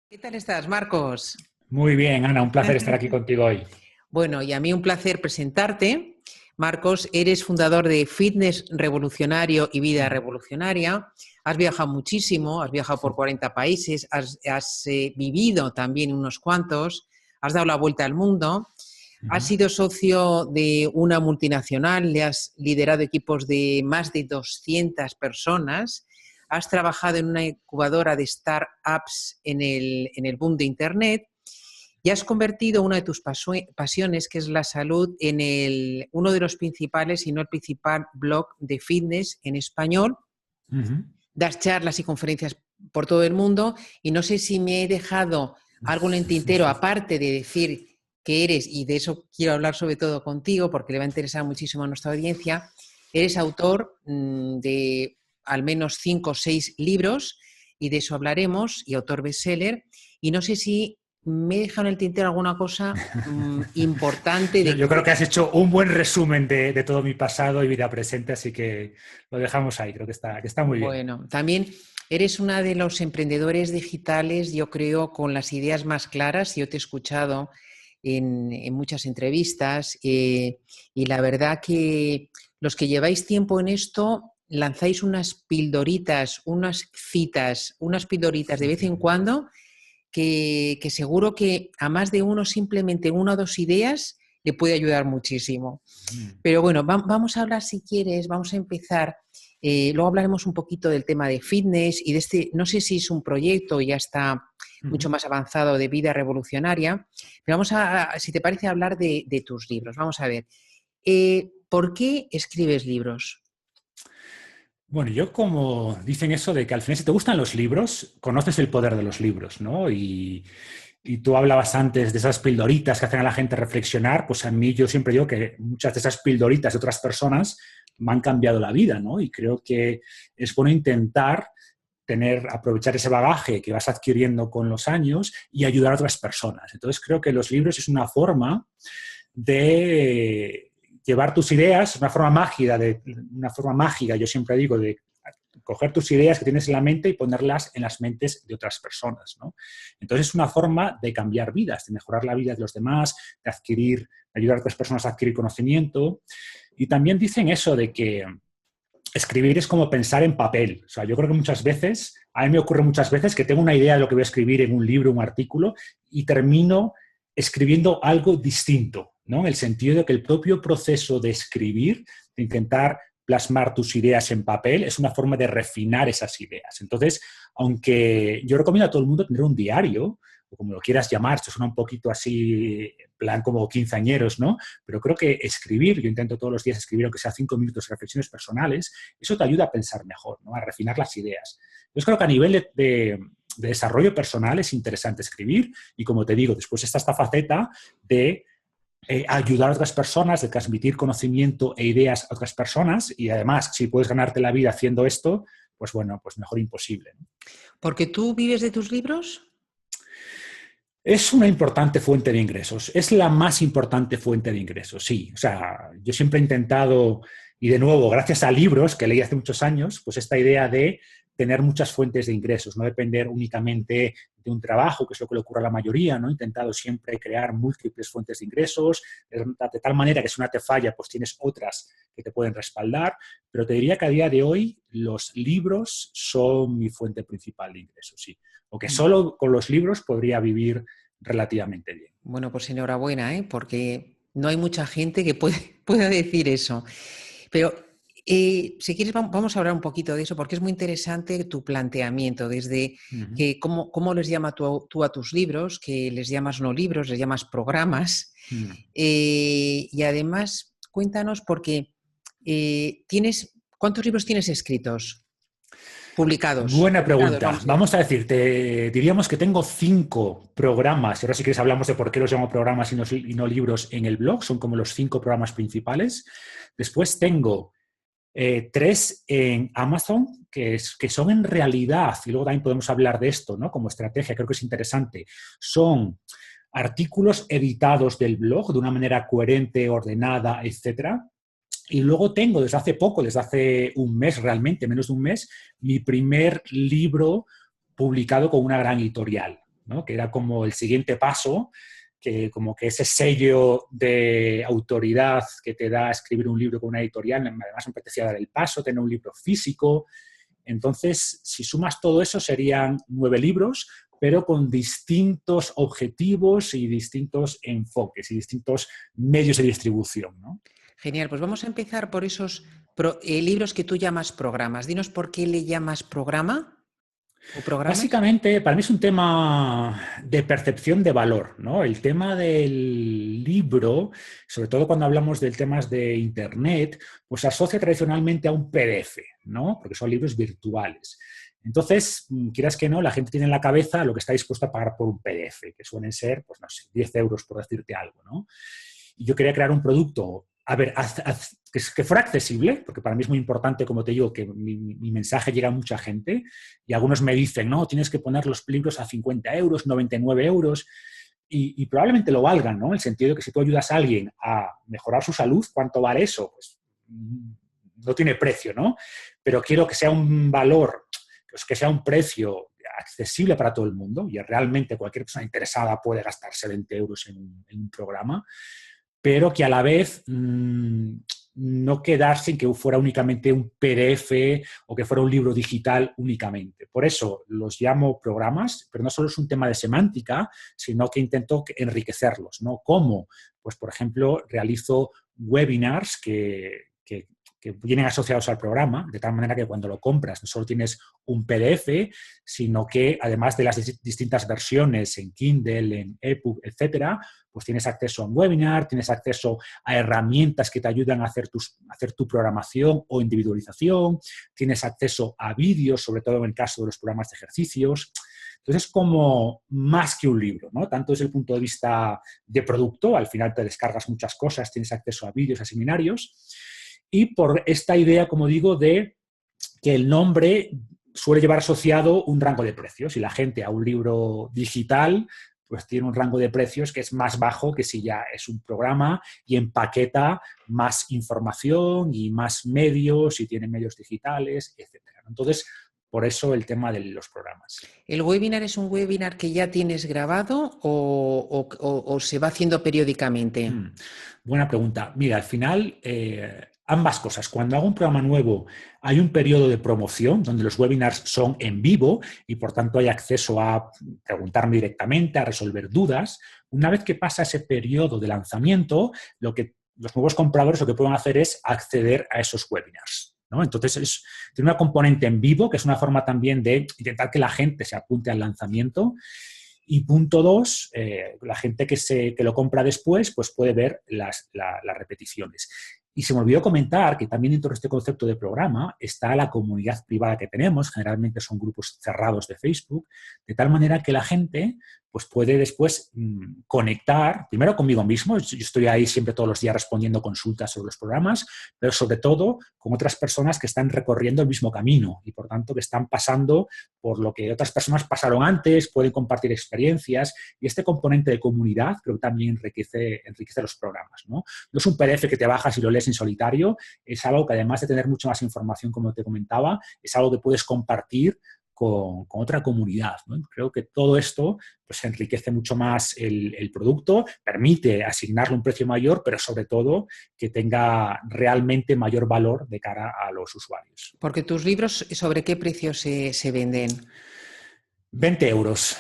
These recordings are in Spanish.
¿Qué tal estás, Marcos? Muy bien, Ana, un placer estar aquí contigo hoy. Bueno, y a mí un placer presentarte. Marcos, eres fundador de Fitness Revolucionario y Vida Ujú. Revolucionaria. Has viajado muchísimo, has viajado por 40 países, has vivido también unos cuantos, has dado la vuelta al mundo, has Ujú. sido socio de una multinacional, le has liderado equipos de más de 200 personas, has trabajado en una incubadora de startups en el boom de Internet. Y has convertido una de tus pasiones, que es la salud, en uno de los principales, si no el principal blog de fitness en español. Ujú. Das charlas y conferencias por todo el mundo y no sé si me he dejado algo en el tintero, aparte de decir que eres, y de eso quiero hablar sobre todo contigo porque le va a interesar muchísimo a nuestra audiencia, eres autor de al menos 5 o 6 libros y de eso hablaremos, y autor bestseller, y no sé si me he dejado en el tintero alguna cosa importante Yo creo que has hecho un buen resumen de todo mi pasado y vida presente, así que lo dejamos ahí, creo que está muy bien. Bueno, también eres una de los emprendedores digitales, yo creo, con las ideas más claras. Yo te he escuchado en muchas entrevistas, y la verdad que los que lleváis tiempo en esto lanzáis unas pildoritas, unas citas, unas pildoritas de vez en cuando que seguro que a más de uno simplemente una o dos ideas le puede ayudar muchísimo. Mm. Pero bueno, vamos a hablar, si quieres, vamos a empezar. Luego hablaremos un poquito del tema de fitness y de este, no sé si es un proyecto, ya está mucho Ujú. más avanzado, de vida revolucionaria, pero vamos si te parece, hablar de tus libros. Vamos a ver, ¿por qué escribes libros? Bueno, yo como dicen eso de que al final si te gustan los libros, conoces el poder de los libros, ¿no? Y tú hablabas antes de esas pildoritas que hacen a la gente reflexionar, pues a mí yo siempre digo que muchas de esas pildoritas de otras personas me han cambiado la vida, ¿no? Y creo que es bueno intentar aprovechar ese bagaje que vas adquiriendo con los años y ayudar a otras personas. Entonces creo que los libros es una forma de llevar tus ideas, una forma mágica, yo siempre digo, de coger tus ideas que tienes en la mente y ponerlas en las mentes de otras personas, ¿no? Entonces es una forma de cambiar vidas, de mejorar la vida de los demás, de ayudar a otras personas a adquirir conocimiento. Y también dicen eso de que escribir es como pensar en papel. O sea, yo creo que a mí me ocurre muchas veces que tengo una idea de lo que voy a escribir en un libro, un artículo, y termino escribiendo algo distinto, ¿no? En el sentido de que el propio proceso de escribir, de intentar plasmar tus ideas en papel, es una forma de refinar esas ideas. Entonces, aunque yo recomiendo a todo el mundo tener un diario, o como lo quieras llamar, esto suena un poquito así, en plan como quinceañeros, ¿no? Pero creo que escribir, yo intento todos los días escribir, aunque sea 5 minutos de reflexiones personales, eso te ayuda a pensar mejor, ¿no? A refinar las ideas. Yo creo que a nivel de desarrollo personal es interesante escribir y, como te digo, después está esta faceta de ayudar a otras personas, de transmitir conocimiento e ideas a otras personas y además, si puedes ganarte la vida haciendo esto, pues bueno, pues mejor imposible, ¿no? ¿Porque tú vives de tus libros? Es una importante fuente de ingresos, es la más importante fuente de ingresos, sí. O sea, yo siempre he intentado, y de nuevo, gracias a libros que leí hace muchos años, pues esta idea de tener muchas fuentes de ingresos, no depender únicamente de un trabajo, que es lo que le ocurre a la mayoría, ¿no? He intentado siempre crear múltiples fuentes de ingresos, de tal manera que si una te falla, pues tienes otras que te pueden respaldar, pero te diría que a día de hoy los libros son mi fuente principal de ingresos, sí. O que solo con los libros podría vivir relativamente bien. Bueno, pues enhorabuena, ¿eh? Porque no hay mucha gente que pueda decir eso. Pero si quieres, vamos a hablar un poquito de eso, porque es muy interesante tu planteamiento, desde Uh -huh. que cómo les llamas tú a tus libros, que les llamas no libros, les llamas programas. Uh -huh. Y además, cuéntanos, porque ¿cuántos libros tienes escritos, publicados? Buena Publicados, pregunta. vamos a Vamos a decir. decirte, diríamos que tengo 5 programas. Ahora si quieres hablamos de por qué los llamo programas y no libros en el blog. Son como los 5 programas principales. Después tengo 3 en Amazon, que son en realidad, y luego también podemos hablar de esto, ¿no? Como estrategia, creo que es interesante. Son artículos editados del blog de una manera coherente, ordenada, etcétera. Y luego tengo desde hace poco, desde hace un mes realmente, menos de un mes, mi primer libro publicado con una gran editorial, ¿no? Que era como el siguiente paso, que como que ese sello de autoridad que te da escribir un libro con una editorial, además me apetecía dar el paso, tener un libro físico. Entonces, si sumas todo eso, serían 9 libros, pero con distintos objetivos y distintos enfoques y distintos medios de distribución, ¿no? Genial, pues vamos a empezar por esos libros que tú llamas programas. Dinos por qué le llamas programa o programas. Básicamente, para mí es un tema de percepción de valor, ¿no? El tema del libro, sobre todo cuando hablamos de temas de Internet, pues se asocia tradicionalmente a un PDF, ¿no? Porque son libros virtuales. Entonces, quieras que no, la gente tiene en la cabeza lo que está dispuesta a pagar por un PDF, que suelen ser, pues no sé, 10 euros por decirte algo, ¿no? Y yo quería crear un producto, a ver, que fuera accesible, porque para mí es muy importante, como te digo, que mi mensaje llegue a mucha gente, y algunos me dicen, no, tienes que poner los libros a 50 euros, 99 euros, y probablemente lo valgan, ¿no? En el sentido de que si tú ayudas a alguien a mejorar su salud, ¿cuánto vale eso? Pues no tiene precio, ¿no? Pero quiero que sea un valor, pues que sea un precio accesible para todo el mundo, y realmente cualquier persona interesada puede gastarse 20 euros en un programa, pero que a la vez no quedarse en que fuera únicamente un PDF o que fuera un libro digital únicamente. Por eso los llamo programas, pero no solo es un tema de semántica, sino que intento enriquecerlos, ¿no? ¿Cómo? Pues, por ejemplo, realizo webinars que vienen asociados al programa, de tal manera que cuando lo compras no solo tienes un PDF, sino que además de las distintas versiones en Kindle, en EPUB, etcétera, pues tienes acceso a un webinar, tienes acceso a herramientas que te ayudan a hacer tu programación o individualización, tienes acceso a vídeos, sobre todo en el caso de los programas de ejercicios. Entonces es como más que un libro, ¿no? Tanto desde el punto de vista de producto, al final te descargas muchas cosas, tienes acceso a vídeos, a seminarios, y por esta idea, como digo, de que el nombre suele llevar asociado un rango de precios. Y la gente a un libro digital pues tiene un rango de precios que es más bajo que si ya es un programa y empaqueta más información y más medios y tiene medios digitales, etc. Entonces, por eso el tema de los programas. ¿El webinar es un webinar que ya tienes grabado o se va haciendo periódicamente? Buena pregunta. Mira, al final, ambas cosas. Cuando hago un programa nuevo, hay un periodo de promoción donde los webinars son en vivo y, por tanto, hay acceso a preguntarme directamente, a resolver dudas. Una vez que pasa ese periodo de lanzamiento, los nuevos compradores lo que pueden hacer es acceder a esos webinars, ¿no? Entonces, tiene una componente en vivo, que es una forma también de intentar que la gente se apunte al lanzamiento. Y punto 2, la gente que lo compra después pues puede ver las repeticiones. Y se me olvidó comentar que también dentro de este concepto de programa está la comunidad privada que tenemos, generalmente son grupos cerrados de Facebook, de tal manera que la gente pues puede después conectar, primero conmigo mismo, yo estoy ahí siempre todos los días respondiendo consultas sobre los programas, pero sobre todo con otras personas que están recorriendo el mismo camino y por tanto que están pasando por lo que otras personas pasaron antes, pueden compartir experiencias y este componente de comunidad creo que también enriquece los programas, ¿no? No es un PDF que te bajas y lo lees en solitario, es algo que además de tener mucha más información, como te comentaba, es algo que puedes compartir con otra comunidad, ¿no? Creo que todo esto pues, enriquece mucho más el producto, permite asignarle un precio mayor, pero sobre todo que tenga realmente mayor valor de cara a los usuarios. Porque tus libros, ¿sobre qué precio se venden? 20 euros,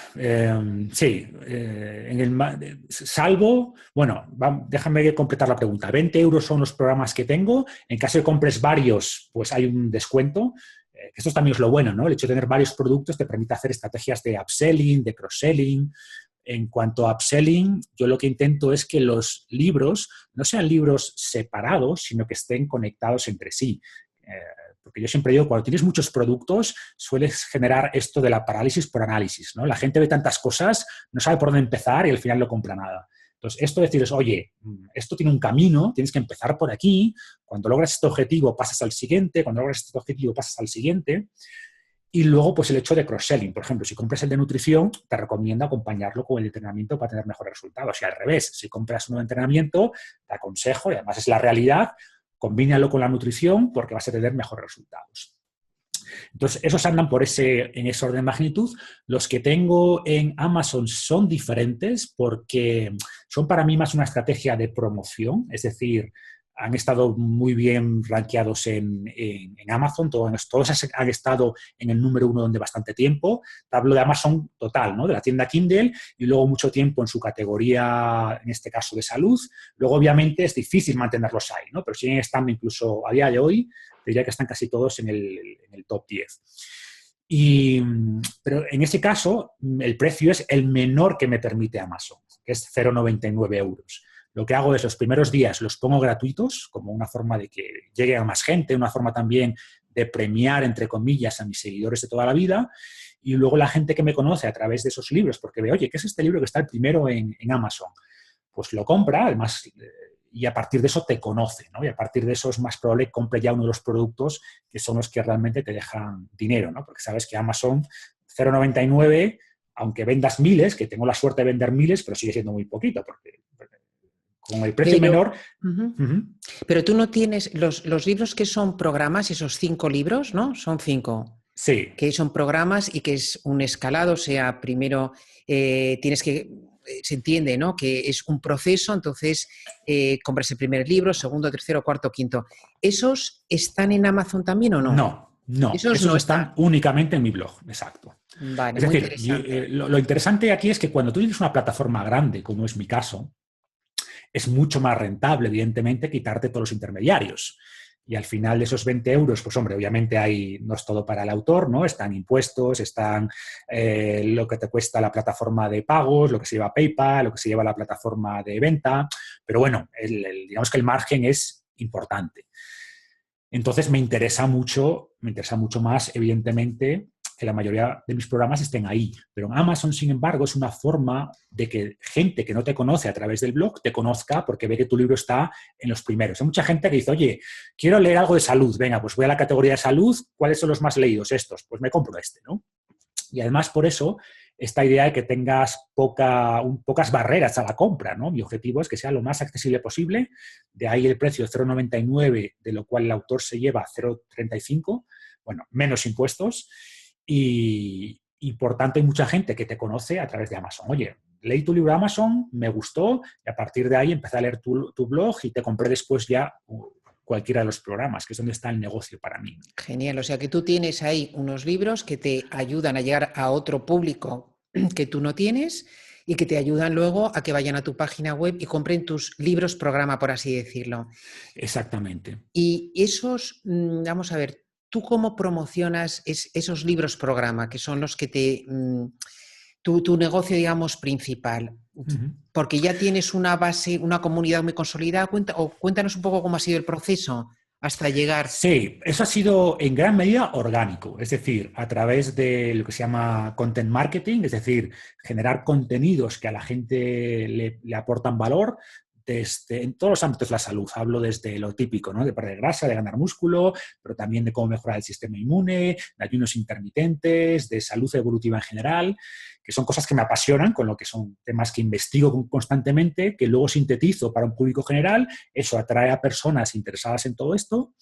sí. Salvo, bueno, déjame completar la pregunta. 20 euros son los programas que tengo. En caso de compres varios, pues hay un descuento. Esto también es lo bueno, ¿no? El hecho de tener varios productos te permite hacer estrategias de upselling, de cross-selling. En cuanto a upselling, yo lo que intento es que los libros no sean libros separados, sino que estén conectados entre sí. Porque yo siempre digo, cuando tienes muchos productos, sueles generar esto de la parálisis por análisis, ¿no? La gente ve tantas cosas, no sabe por dónde empezar y al final no compra nada. Entonces, esto de decirles, oye, esto tiene un camino, tienes que empezar por aquí, cuando logras este objetivo pasas al siguiente, cuando logras este objetivo pasas al siguiente. Y luego, pues el hecho de cross-selling. Por ejemplo, si compras el de nutrición, te recomiendo acompañarlo con el de entrenamiento para tener mejores resultados. Y al revés, si compras uno de entrenamiento, te aconsejo, y además es la realidad, combínalo con la nutrición porque vas a tener mejores resultados. Entonces, esos andan en ese orden de magnitud. Los que tengo en Amazon son diferentes porque son para mí más una estrategia de promoción, es decir, han estado muy bien rankeados en Amazon, todos han estado en el número 1 durante bastante tiempo. Te hablo de Amazon total, ¿no? De la tienda Kindle, y luego mucho tiempo en su categoría, en este caso de salud. Luego, obviamente, es difícil mantenerlos ahí, ¿no? Pero siguen estando incluso a día de hoy, diría que están casi todos en el top 10. Pero en ese caso, el precio es el menor que me permite Amazon, que es 0,99 euros. Lo que hago es los primeros días los pongo gratuitos, como una forma de que llegue a más gente, una forma también de premiar, entre comillas, a mis seguidores de toda la vida. Y luego la gente que me conoce a través de esos libros, porque ve, oye, ¿qué es este libro que está el primero en Amazon? Pues lo compra, además, y a partir de eso te conoce, ¿no? Y a partir de eso es más probable que compre ya uno de los productos que son los que realmente te dejan dinero, ¿no? Porque sabes que Amazon 0,99, aunque vendas miles, que tengo la suerte de vender miles, pero sigue siendo muy poquito, porque con el precio menor... Pero tú no tienes los libros que son programas, esos 5 libros, ¿no? Son 5. Sí. Que son programas y que es un escalado, o sea, primero tienes que... Se entiende, ¿no? Que es un proceso, entonces compras el primer libro, segundo, tercero, cuarto, quinto. ¿Esos están en Amazon también o no? No. Esos no están únicamente en mi blog, exacto. Vale, Es muy decir, interesante. lo interesante aquí es que cuando tú tienes una plataforma grande, como es mi caso, es mucho más rentable, evidentemente, quitarte todos los intermediarios. Y al final de esos 20 euros, pues hombre, obviamente no es todo para el autor, ¿no? Están impuestos, están lo que te cuesta la plataforma de pagos, lo que se lleva PayPal, lo que se lleva la plataforma de venta, pero bueno, digamos que el margen es importante. Entonces me interesa mucho más, evidentemente, que la mayoría de mis programas estén ahí. Pero en Amazon, sin embargo, es una forma de que gente que no te conoce a través del blog te conozca porque ve que tu libro está en los primeros. Hay mucha gente que dice, oye, quiero leer algo de salud. Venga, pues voy a la categoría de salud. ¿Cuáles son los más leídos? Estos. Pues me compro este, ¿no? Y además, por eso, esta idea de que tengas pocas barreras a la compra, ¿no? Mi objetivo es que sea lo más accesible posible. De ahí el precio de 0,99, de lo cual el autor se lleva 0,35, bueno, menos impuestos. Y por tanto hay mucha gente que te conoce a través de Amazon. Oye, leí tu libro de Amazon, me gustó, y a partir de ahí empecé a leer tu blog y te compré después ya cualquiera de los programas, que es donde está el negocio para mí. Genial, o sea que tú tienes ahí unos libros que te ayudan a llegar a otro público que tú no tienes y que te ayudan luego a que vayan a tu página web y compren tus libros programa, por así decirlo. Exactamente. Y esos, vamos a ver, ¿tú cómo promocionas esos libros programa, que son los que tu negocio, digamos, principal? Porque ya tienes una base, una comunidad muy consolidada. Cuéntanos un poco cómo ha sido el proceso hasta llegar. Sí, eso ha sido en gran medida orgánico, es decir, a través de lo que se llama content marketing, es decir, generar contenidos que a la gente le aportan valor. En todos los ámbitos de la salud, hablo desde lo típico, ¿no? De perder grasa, de ganar músculo, pero también de cómo mejorar el sistema inmune, de ayunos intermitentes, de salud evolutiva en general, que son cosas que me apasionan, con lo que son temas que investigo constantemente, que luego sintetizo para un público general. Eso atrae a personas interesadas en todo esto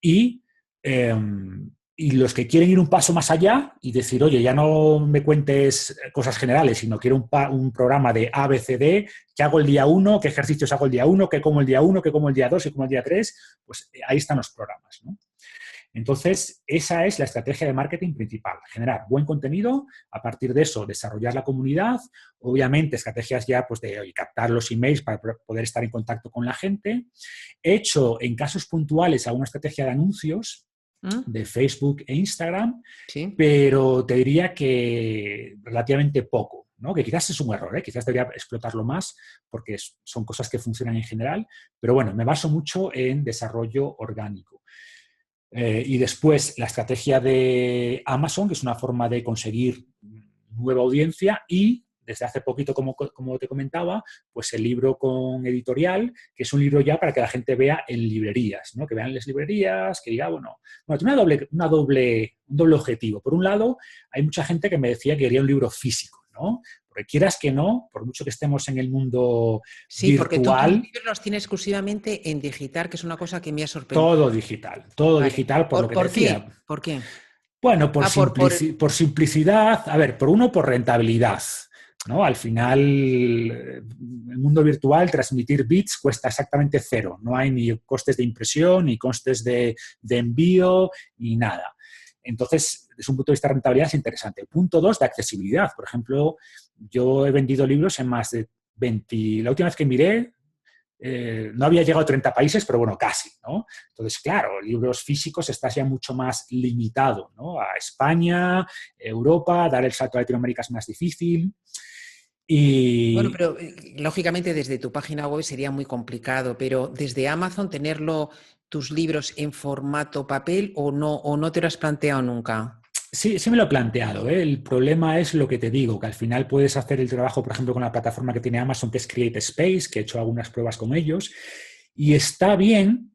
y los que quieren ir un paso más allá y decir, oye, ya no me cuentes cosas generales, sino quiero un programa de A, B, C, D, qué hago el día 1, qué ejercicios hago el día 1, qué como el día 1, qué como el día 2 y como el día 3, pues ahí están los programas, ¿no? Entonces, esa es la estrategia de marketing principal, generar buen contenido, a partir de eso desarrollar la comunidad, obviamente estrategias ya pues de captar los emails para poder estar en contacto con la gente. He hecho en casos puntuales alguna estrategia de anuncios de Facebook e Instagram, ¿Sí? pero te diría que relativamente poco, ¿no? Que quizás es un error, ¿eh? Quizás debería explotarlo más porque son cosas que funcionan en general, pero bueno, me baso mucho en desarrollo orgánico. Y después la estrategia de Amazon, que es una forma de conseguir nueva audiencia, y desde hace poquito, como te comentaba, pues el libro con editorial, que es un libro ya para que la gente vea en librerías, ¿no? Que vean las librerías, que diga, bueno, tiene un doble objetivo. Por un lado, hay mucha gente que me decía que quería un libro físico, ¿no? Porque quieras que no, por mucho que estemos en el mundo Sí, virtual... porque tú tus libros los tienes exclusivamente en digital, que es una cosa que me ha sorprendido. Todo Vale. digital, por lo que te ¿Por decía. qué? ¿Por qué? Bueno, Ah, por simplicidad, a ver, por rentabilidad, ¿no? Al final, el mundo virtual, transmitir bits cuesta exactamente cero. No hay ni costes de impresión, ni costes de envío, ni nada. Entonces, desde un punto de vista de rentabilidad es interesante. Punto 2, de accesibilidad. Por ejemplo, yo he vendido libros en más de 20... La última vez que miré, no había llegado a 30 países, pero bueno, casi, ¿no? Entonces, claro, libros físicos estás ya mucho más limitado, ¿no? A España, Europa, dar el salto a Latinoamérica es más difícil. Bueno, Y pero lógicamente desde tu página web sería muy complicado, pero desde Amazon tenerlo tus libros en formato papel o no te lo has planteado nunca. sí, sí me lo he planteado, ¿eh? El problema es lo que te digo, que al final puedes hacer el trabajo, por ejemplo, con la plataforma que tiene Amazon, que es Create Space, que he hecho algunas pruebas con ellos, y está bien,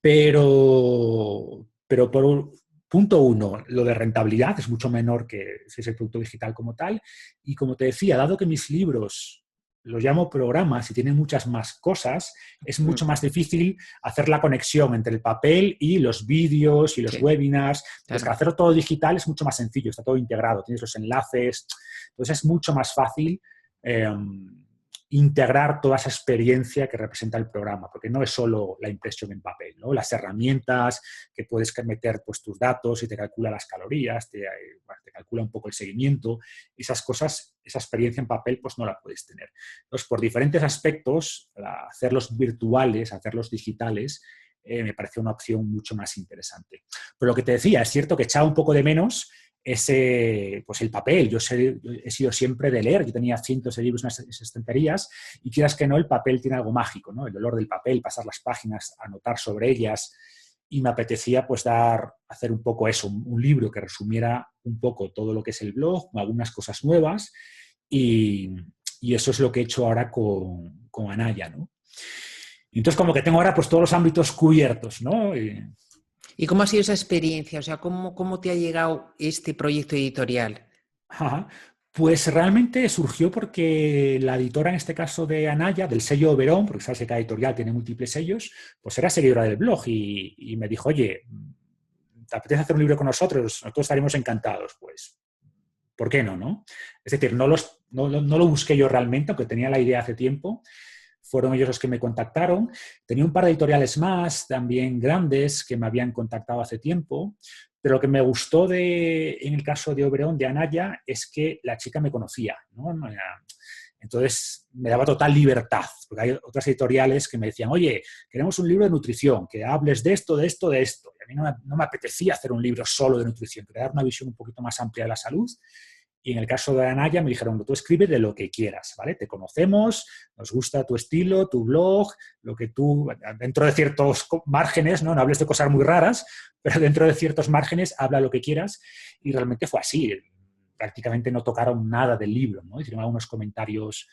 pero por punto uno, lo de rentabilidad es mucho menor que si es el producto digital como tal. Y como te decía, dado que mis libros los llamo programas y tienen muchas más cosas, es Mm, mucho más difícil hacer la conexión entre el papel y los vídeos y los sí, webinars. Entonces, que claro. hacerlo todo digital es mucho más sencillo, está todo integrado, tienes los enlaces. Entonces, es mucho más fácil eh, integrar toda esa experiencia que representa el programa, porque no es solo la impresión en papel, ¿no? Las herramientas que puedes meter pues, tus datos y te calcula las calorías, te calcula un poco el seguimiento, esas cosas, esa experiencia en papel pues no la puedes tener. Entonces, por diferentes aspectos, hacerlos virtuales, hacerlos digitales, me parece una opción mucho más interesante. Pero lo que te decía, es cierto que echaba un poco de menos pues el papel. Yo he sido siempre de leer, yo tenía cientos de libros en esas estanterías y quieras que no, el papel tiene algo mágico, ¿no? El olor del papel, pasar las páginas, anotar sobre ellas y me apetecía pues hacer un poco eso, un libro que resumiera un poco todo lo que es el blog, algunas cosas nuevas y, y eso es lo que he hecho ahora con Anaya, ¿no? Y entonces como que tengo ahora pues todos los ámbitos cubiertos, ¿no? ¿Y cómo ha sido esa experiencia? O sea, ¿cómo te ha llegado este proyecto editorial? Ajá. Pues realmente surgió porque la editora, en este caso de Anaya, del sello Oberón, porque sabes que cada editorial tiene múltiples sellos, pues era seguidora del blog y me dijo, oye, ¿te apetece hacer un libro con nosotros? Nosotros estaríamos encantados. Pues, ¿por qué no? ¿No? Es decir, no lo busqué yo realmente, aunque tenía la idea hace tiempo. Fueron ellos los que me contactaron. Tenía un par de editoriales más, también grandes, que me habían contactado hace tiempo. Pero lo que me gustó en el caso de Oberón, de Anaya, es que la chica me conocía, ¿no? Entonces me daba total libertad, porque hay otras editoriales que me decían, oye, queremos un libro de nutrición, que hables de esto, de esto, de esto. Y a mí no me apetecía hacer un libro solo de nutrición, quería dar una visión un poquito más amplia de la salud. Y en el caso de Anaya me dijeron, tú escribes de lo que quieras, ¿vale? Te conocemos, nos gusta tu estilo, tu blog, lo que tú, dentro de ciertos márgenes, ¿no? No hables de cosas muy raras, pero dentro de ciertos márgenes habla lo que quieras. Y realmente fue así. Prácticamente no tocaron nada del libro, ¿no? Hicieron algunos comentarios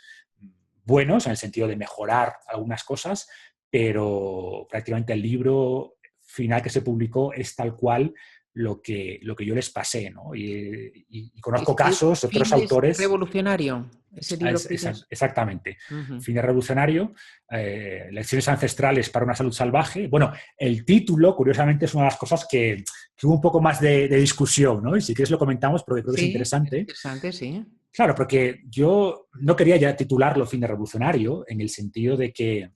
buenos en el sentido de mejorar algunas cosas, pero prácticamente el libro final que se publicó es tal cual lo que yo les pasé, ¿no? Y conozco Es casos de otros Fitness autores, Revolucionario, ese libro Fitness. exactamente, Ujú. Fin revolucionario, lecciones ancestrales para una salud salvaje. Bueno, el título, curiosamente, es una de las cosas que hubo un poco más de discusión, ¿no? Y si quieres lo comentamos porque creo que es Sí, es interesante. interesante, sí. Claro, porque yo no quería ya titularlo Fin de Revolucionario en el sentido de que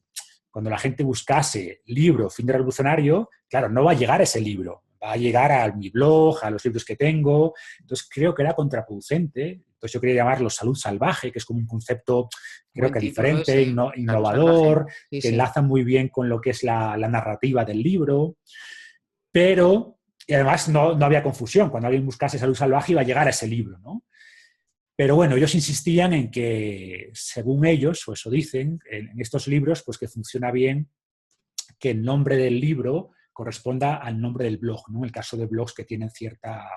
cuando la gente buscase libro Fin de Revolucionario, claro, no va a llegar a ese libro, va a llegar a mi blog, a los libros que tengo. Entonces creo que era contraproducente. Entonces yo quería llamarlo Salud Salvaje, que es como un concepto creo Buen que título diferente, ese, Salud Salvaje. innovador, Sí, que sí. enlaza muy bien con lo que es la narrativa del libro, pero y además no había confusión. Cuando alguien buscase Salud Salvaje iba a llegar a ese libro, ¿no? Pero bueno, ellos insistían en que, según ellos, o eso dicen, en estos libros, pues que funciona bien que el nombre del libro corresponda al nombre del blog, ¿no? En el caso de blogs que tienen cierta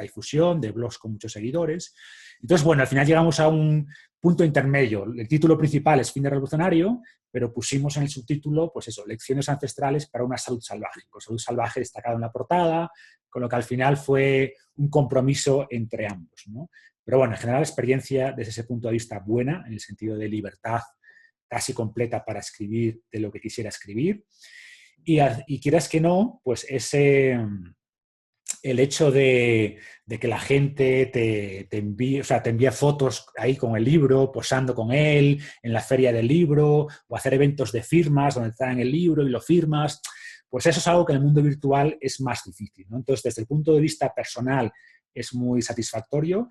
difusión, de blogs con muchos seguidores. Entonces, bueno, al final llegamos a un punto intermedio. El título principal es Fin de Revolucionario, pero pusimos en el subtítulo, pues eso, Lecciones ancestrales para una salud salvaje, con salud salvaje destacado en la portada, con lo que al final fue un compromiso entre ambos, ¿no? Pero bueno, en general la experiencia desde ese punto de vista buena, en el sentido de libertad casi completa para escribir de lo que quisiera escribir. Y quieras que no, pues el hecho de que la gente te envíe, o sea, te envía fotos ahí con el libro, posando con él, en la feria del libro, o hacer eventos de firmas donde te dan el libro y lo firmas, pues eso es algo que en el mundo virtual es más difícil, ¿no? Entonces, desde el punto de vista personal es muy satisfactorio.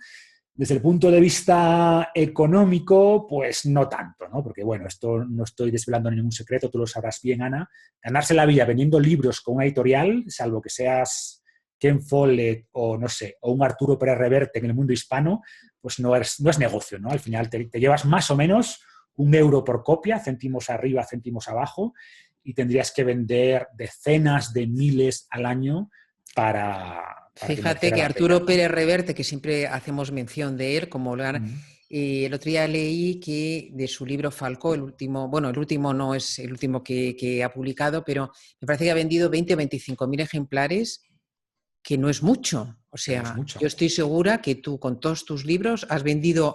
Desde el punto de vista económico, pues no tanto, ¿no? Porque, bueno, esto no estoy desvelando ningún secreto, tú lo sabrás bien, Ana. Ganarse la vida vendiendo libros con una editorial, salvo que seas Ken Follett o, no sé, o un Arturo Pérez Reverte en el mundo hispano, pues no es negocio, ¿no? Al final te llevas más o menos 1 euro por copia, céntimos arriba, céntimos abajo, y tendrías que vender decenas de miles al año para que Fíjate mereciera que la pena, Arturo ¿no? Pérez Reverte, que siempre hacemos mención de él, como el otro día leí que de su libro Falcó, el último no es el último que ha publicado, pero me parece que ha vendido 20 o 25 mil ejemplares, que no es mucho. O Que no es sea, mucho. yo estoy segura que tú con todos tus libros has vendido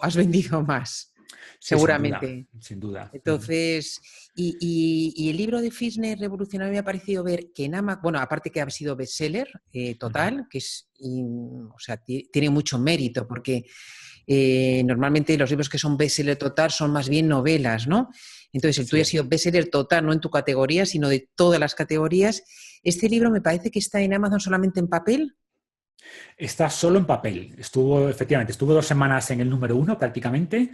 más, Sí, sin duda, seguramente. sin duda. Entonces, y el libro de Fitness Revolucionario me ha parecido ver que en Amazon, bueno, aparte que ha sido bestseller total, que es, o sea, tiene mucho mérito, porque normalmente los libros que son bestseller total son más bien novelas, ¿no? Entonces, el tuyo ha Sí. sido bestseller total, no en tu categoría, sino de todas las categorías. Este libro me parece que está en Amazon solamente en papel. Está solo en papel. Efectivamente, estuvo 2 semanas en el número 1 prácticamente,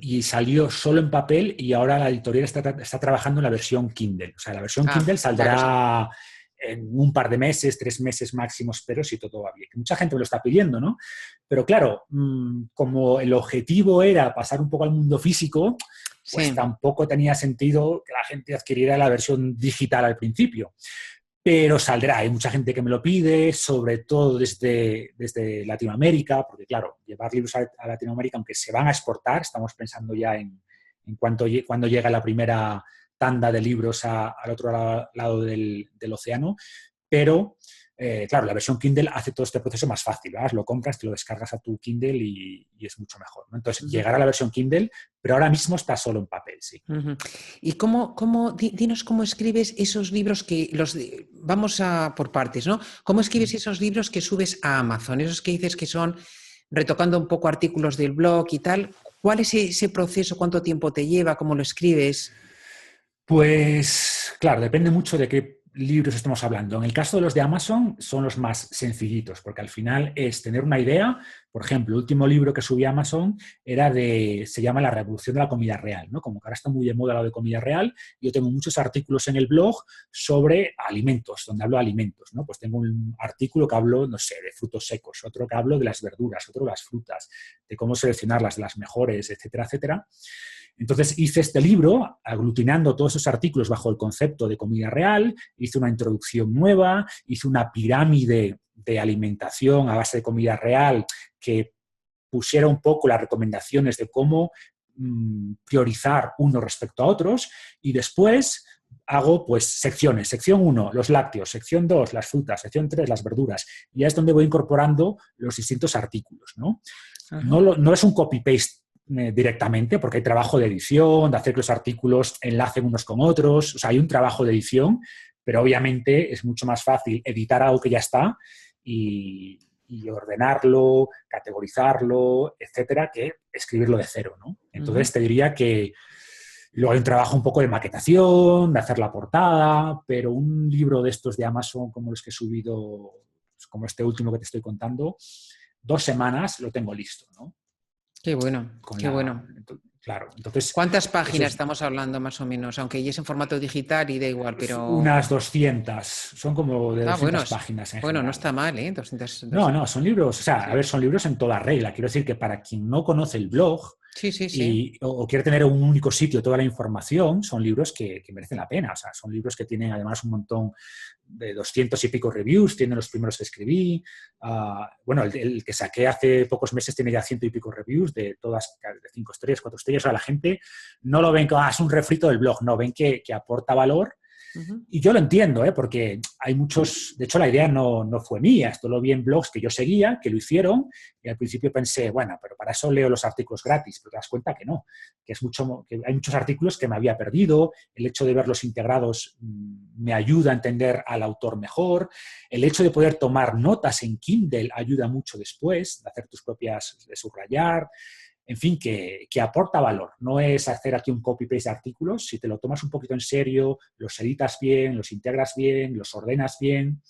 y salió solo en papel, y ahora la editorial está trabajando en la versión Kindle. O sea, la versión Kindle Claro, saldrá en un par de meses, 3 meses máximo, espero, si todo va bien. Mucha gente me lo está pidiendo, ¿no? Pero claro, como el objetivo era pasar un poco al mundo físico, pues sí. tampoco tenía sentido que la gente adquiriera la versión digital al principio. Pero saldrá, hay mucha gente que me lo pide, sobre todo desde Latinoamérica, porque claro, llevar libros a Latinoamérica, aunque se van a exportar, estamos pensando ya en cuando llega la primera tanda de libros al otro lado del océano, pero claro, la versión Kindle hace todo este proceso más fácil, ¿verdad? Lo compras, te lo descargas a tu Kindle y es mucho mejor, ¿no? Entonces, llegará la versión Kindle, pero ahora mismo está solo en papel, sí. ¿Y dinos cómo escribes esos libros vamos por partes, ¿no? ¿Cómo escribes esos libros que subes a Amazon? Esos que dices que son retocando un poco artículos del blog y tal. ¿Cuál es ese proceso? ¿Cuánto tiempo te lleva? ¿Cómo lo escribes? Pues claro, depende mucho de qué libros estamos hablando. En el caso de los de Amazon son los más sencillitos, porque al final es tener una idea. Por ejemplo, el último libro que subí a Amazon se llama La revolución de la comida real, ¿no? Como que ahora está muy de moda lo de comida real, yo tengo muchos artículos en el blog sobre alimentos, donde hablo de alimentos, ¿no? Pues tengo un artículo que hablo, no sé, de frutos secos, otro que hablo de las verduras, otro de las frutas, de cómo seleccionarlas, de las mejores, etcétera, etcétera. Entonces hice este libro aglutinando todos esos artículos bajo el concepto de comida real, hice una introducción nueva, hice una pirámide de alimentación a base de comida real que pusiera un poco las recomendaciones de cómo priorizar unos respecto a otros, y después hago pues secciones. Sección 1, los lácteos. Sección 2, las frutas. Sección 3, las verduras. Y ya es donde voy incorporando los distintos artículos, ¿no? No es un copy-paste directamente, porque hay trabajo de edición, de hacer que los artículos enlacen unos con otros, o sea, hay un trabajo de edición, pero obviamente es mucho más fácil editar algo que ya está y ordenarlo, categorizarlo, etcétera, que escribirlo de cero, ¿no? Entonces te diría que luego hay un trabajo un poco de maquetación, de hacer la portada, pero un libro de estos de Amazon como los que he subido, como este último que te estoy contando, 2 semanas lo tengo listo, ¿no? Qué bueno, qué bueno. Claro, entonces... ¿Cuántas Eso páginas es estamos hablando más o menos? Aunque ya es en formato digital y da igual, unas pero... 200, son como de Bueno, 200 páginas en bueno, no general. está mal, ¿eh? 200, No, son libros, o sea, a sí. ver, son libros en toda regla. Quiero decir que para quien no conoce el blog Sí, sí, sí. o quiere tener un único sitio toda la información, son libros que merecen la pena. O sea, son libros que tienen además un montón de 200 y pico reviews, tienen los primeros que escribí. Bueno, el que saqué hace pocos meses tiene ya 100 y pico reviews de todas, de 5 estrellas, 4 estrellas. O sea, la gente no lo ven como es un refrito del blog, no, ven que aporta valor. Ujú. Y yo lo entiendo, porque hay muchos, de hecho la idea no fue mía, esto lo vi en blogs que yo seguía, que lo hicieron, y al principio pensé, bueno, pero para eso leo los artículos gratis, pero te das cuenta que no, que hay muchos artículos que me había perdido, el hecho de verlos integrados me ayuda a entender al autor mejor, el hecho de poder tomar notas en Kindle ayuda mucho después, de hacer tus propias, de subrayar, en fin, que aporta valor. No es hacer aquí un copy-paste de artículos. Si te lo tomas un poquito en serio, los editas bien, los integras bien, los ordenas bien,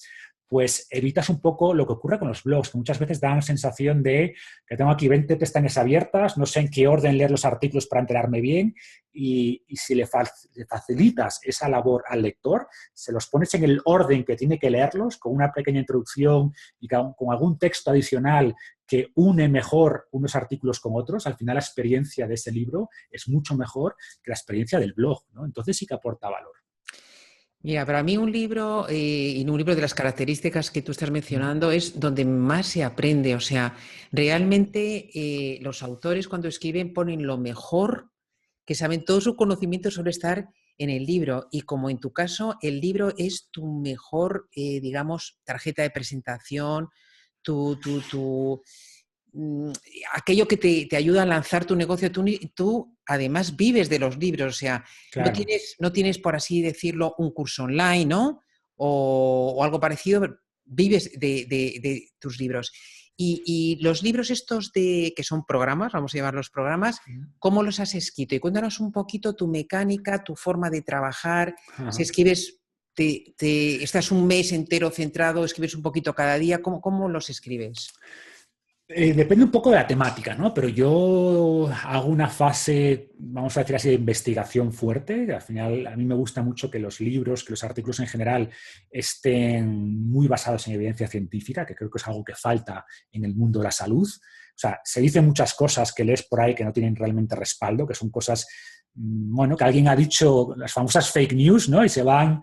pues evitas un poco lo que ocurre con los blogs, que muchas veces dan la sensación de que tengo aquí 20 pestañas abiertas, no sé en qué orden leer los artículos para enterarme bien, y si le facilitas esa labor al lector, se los pones en el orden que tiene que leerlos, con una pequeña introducción y con algún texto adicional que une mejor unos artículos con otros, al final la experiencia de ese libro es mucho mejor que la experiencia del blog, ¿no? Entonces sí que aporta valor. Mira, para mí un libro, y un libro de las características que tú estás mencionando, es donde más se aprende. O sea, realmente los autores cuando escriben ponen lo mejor que saben, todo su conocimiento suele estar en el libro y como en tu caso, el libro es tu mejor, digamos, tarjeta de presentación, tu, tu, tu, mm, aquello que te ayuda a lanzar tu negocio. Tú además vives de los libros, o sea, Claro. no tienes, por así decirlo, un curso online, ¿no? O algo parecido, pero vives de tus libros. Y los libros estos que son programas, vamos a llamarlos programas, ¿cómo los has escrito? Y cuéntanos un poquito tu mecánica, tu forma de trabajar, si Ajá. escribes, estás un mes entero centrado, escribes un poquito cada día, ¿cómo los escribes? Depende un poco de la temática, ¿no? Pero yo hago una fase, vamos a decir así, de investigación fuerte. Al final, a mí me gusta mucho que los libros, que los artículos en general estén muy basados en evidencia científica, que creo que es algo que falta en el mundo de la salud. O sea, se dicen muchas cosas que lees por ahí que no tienen realmente respaldo, que son cosas, bueno, que alguien ha dicho, las famosas fake news, ¿no? Y se van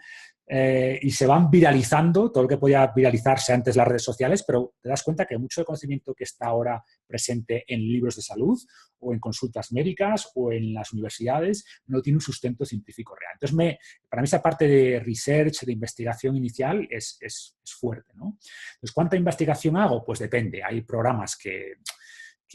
viralizando, todo lo que podía viralizarse antes las redes sociales, pero te das cuenta que mucho del conocimiento que está ahora presente en libros de salud o en consultas médicas o en las universidades no tiene un sustento científico real. Entonces, para mí esa parte de research, de investigación inicial es fuerte, ¿no? Entonces, ¿cuánta investigación hago? Pues depende. Hay programas que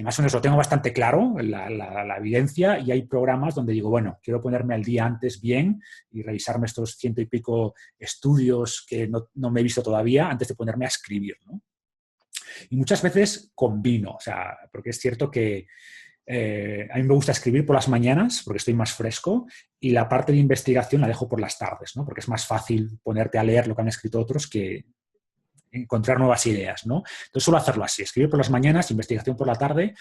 más o menos lo tengo bastante claro, la evidencia, y hay programas donde digo, bueno, quiero ponerme al día antes bien y revisarme estos 100 y pico estudios que no me he visto todavía antes de ponerme a escribir, ¿no? Y muchas veces combino, o sea, porque es cierto que a mí me gusta escribir por las mañanas porque estoy más fresco y la parte de investigación la dejo por las tardes, ¿no? Porque es más fácil ponerte a leer lo que han escrito otros que encontrar nuevas ideas, ¿no? Entonces suelo hacerlo así, escribir por las mañanas, investigación por la tarde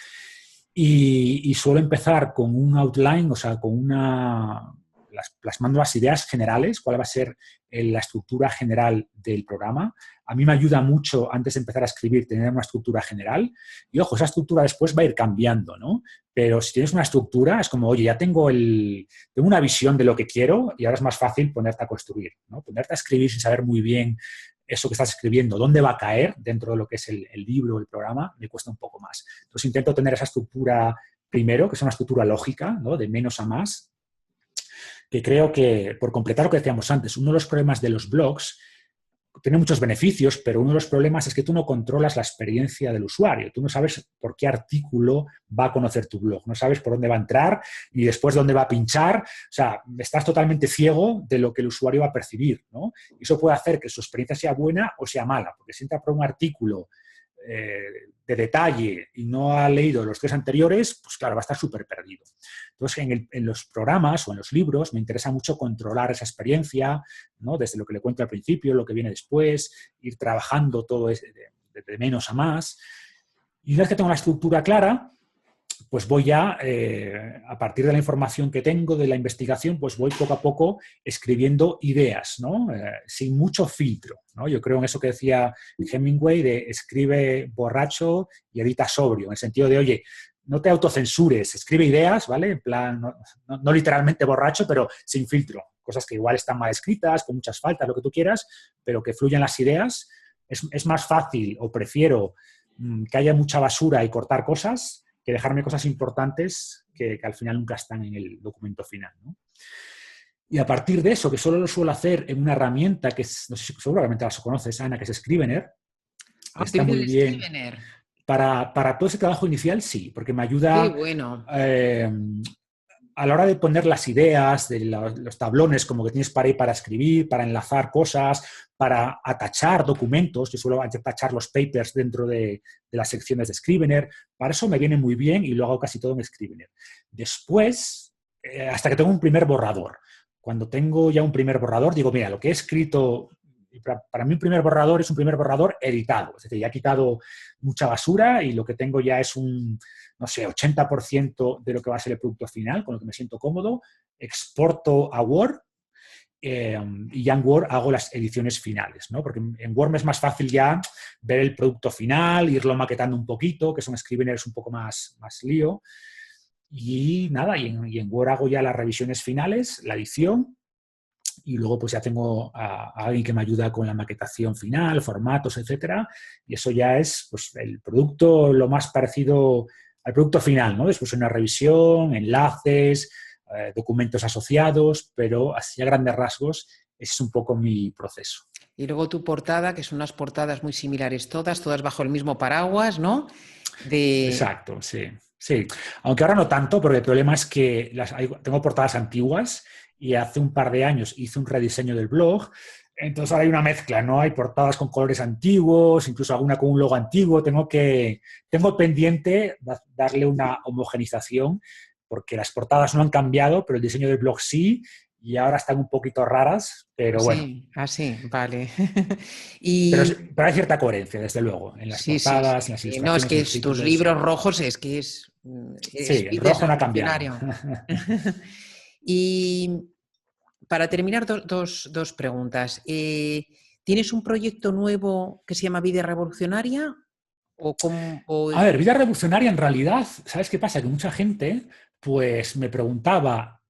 y suelo empezar con un outline, o sea, plasmando las ideas generales, cuál va a ser la estructura general del programa. A mí me ayuda mucho, antes de empezar a escribir, tener una estructura general. Y, ojo, esa estructura después va a ir cambiando, ¿no? Pero si tienes una estructura, es como, oye, ya tengo una visión de lo que quiero y ahora es más fácil ponerte a construir, ¿no? Ponerte a escribir sin saber muy bien eso que estás escribiendo, dónde va a caer dentro de lo que es el libro o el programa, me cuesta un poco más. Entonces intento tener esa estructura primero, que es una estructura lógica, ¿no? De menos a más, que creo que, por completar lo que decíamos antes, uno de los problemas de los blogs tiene muchos beneficios, pero uno de los problemas es que tú no controlas la experiencia del usuario. Tú no sabes por qué artículo va a conocer tu blog, no sabes por dónde va a entrar ni después dónde va a pinchar. O sea, estás totalmente ciego de lo que el usuario va a percibir, ¿no? Y eso puede hacer que su experiencia sea buena o sea mala, porque si entra por un artículo de detalle y no ha leído los 3 anteriores, pues claro, va a estar súper perdido. Entonces, en los programas o en los libros me interesa mucho controlar esa experiencia, ¿no? Desde lo que le cuento al principio, lo que viene después, ir trabajando todo de menos a más. Y una vez que tengo la estructura clara, pues voy ya, a partir de la información que tengo, de la investigación, pues voy poco a poco escribiendo ideas, ¿no? Sin mucho filtro, ¿no? Yo creo en eso que decía Hemingway de escribe borracho y edita sobrio, en el sentido de, oye, no te autocensures, escribe ideas, ¿vale? En plan, no literalmente borracho, pero sin filtro. Cosas que igual están mal escritas, con muchas faltas, lo que tú quieras, pero que fluyan las ideas. Es más fácil o prefiero que haya mucha basura y cortar cosas que dejarme cosas importantes que al final nunca están en el documento final, ¿no? Y a partir de eso, que solo lo suelo hacer en una herramienta que es, no sé si seguramente la conoces, Ana, que es Scrivener, que Ah, está muy utiliza el bien. Scrivener. Para todo ese trabajo inicial, sí, porque me Qué ayuda bueno. a la hora de poner las ideas, de los tablones como que tienes para ir para escribir, para enlazar cosas, para atachar documentos. Yo suelo atachar los papers dentro de las secciones de Scrivener. Para eso me viene muy bien y lo hago casi todo en Scrivener. Después, hasta que tengo un primer borrador. Cuando tengo ya un primer borrador, digo, mira, lo que he escrito, para mí un primer borrador es un primer borrador editado. Es decir, ya he quitado mucha basura y lo que tengo ya es un, no sé, 80% de lo que va a ser el producto final, con lo que me siento cómodo, exporto a Word y ya en Word hago las ediciones finales, ¿no? Porque en Word me es más fácil ya ver el producto final, irlo maquetando un poquito, que son Scrivener es un poco más lío. Y nada, y en Word hago ya las revisiones finales, la edición, y luego pues ya tengo a alguien que me ayuda con la maquetación final, formatos, etcétera, y eso ya es pues el producto lo más parecido al producto final, ¿no? Después una revisión, enlaces, documentos asociados, pero así a grandes rasgos ese es un poco mi proceso. Y luego tu portada, que son unas portadas muy similares todas bajo el mismo paraguas, ¿no? De... Exacto, sí. Sí, aunque ahora no tanto, porque el problema es que tengo portadas antiguas y hace un par de años hice un rediseño del blog, entonces ahora hay una mezcla, ¿no? Hay portadas con colores antiguos, incluso alguna con un logo antiguo, tengo pendiente darle una homogenización, porque las portadas no han cambiado, pero el diseño del blog sí, y ahora están un poquito raras, pero bueno. Así, vale. Pero, Y pero hay cierta coherencia, desde luego, en las portadas, en las No, es ilustraciones, en que los tus títulos, libros sí. rojos Sí, el es rojo no ha cambiado. revolucionario. Y para terminar, dos preguntas. ¿Tienes un proyecto nuevo que se llama Vida Revolucionaria? A ver, vida revolucionaria en realidad, ¿sabes qué pasa? Que mucha gente pues me preguntaba,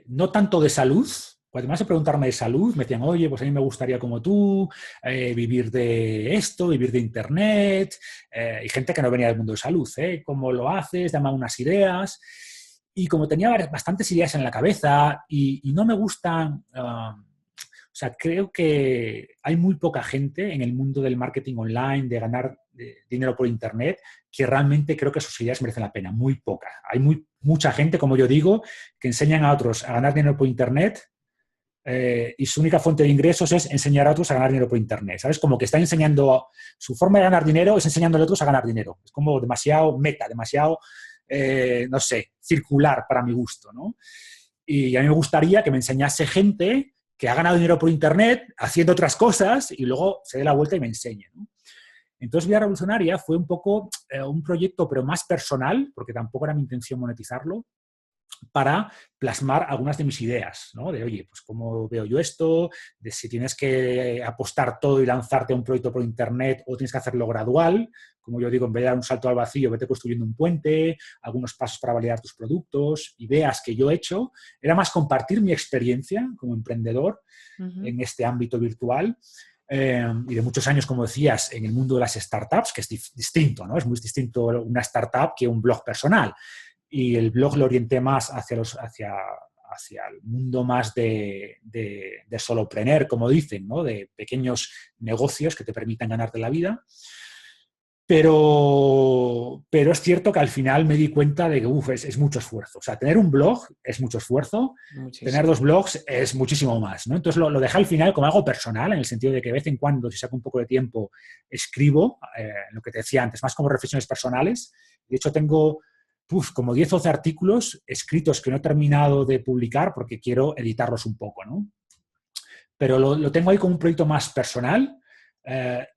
no tanto de salud, cuando más de preguntarme de salud, me decían, oye, pues a mí me gustaría como tú, vivir de esto, vivir de internet, y gente que no venía del mundo de salud, ¿eh? ¿Cómo lo haces? Dame unas ideas. Y como tenía bastantes ideas en la cabeza y no me gustan... o sea, creo que hay muy poca gente en el mundo del marketing online, de ganar dinero por Internet, que realmente creo que sus ideas merecen la pena. Muy poca. Hay mucha gente, como yo digo, que enseñan a otros a ganar dinero por Internet y su única fuente de ingresos es enseñar a otros a ganar dinero por Internet. ¿Sabes? Como que están enseñando, su forma de ganar dinero es enseñando a otros a ganar dinero. Es como demasiado meta, demasiado, no sé, circular para mi gusto, ¿no? Y a mí me gustaría que me enseñase gente que ha ganado dinero por Internet haciendo otras cosas y luego se dé la vuelta y me enseñe, ¿no? Entonces, Vida Revolucionaria fue un poco un proyecto, pero más personal, porque tampoco era mi intención monetizarlo, para plasmar algunas de mis ideas, ¿no? De, oye, pues cómo veo yo esto, de si tienes que apostar todo y lanzarte a un proyecto por Internet o tienes que hacerlo gradual, como yo digo, en vez de dar un salto al vacío, vete construyendo un puente, algunos pasos para validar tus productos, ideas que yo he hecho. Era más compartir mi experiencia como emprendedor en este ámbito virtual y de muchos años, como decías, en el mundo de las startups, que es distinto, ¿no? Es muy distinto una startup que un blog personal. Y el blog lo orienté más hacia el mundo más de solopreneur, como dicen, ¿no? De pequeños negocios que te permitan ganarte la vida. Pero es cierto que al final me di cuenta de que es mucho esfuerzo. O sea, tener un blog es mucho esfuerzo, tener Muchísimo. dos blogs es muchísimo más, ¿no? Entonces lo dejé al final como algo personal, en el sentido de que de vez en cuando, si saco un poco de tiempo, escribo, lo que te decía antes, más como reflexiones personales. De hecho, tengo como 10 o 12 artículos escritos que no he terminado de publicar porque quiero editarlos un poco, ¿no? Pero lo tengo ahí como un proyecto más personal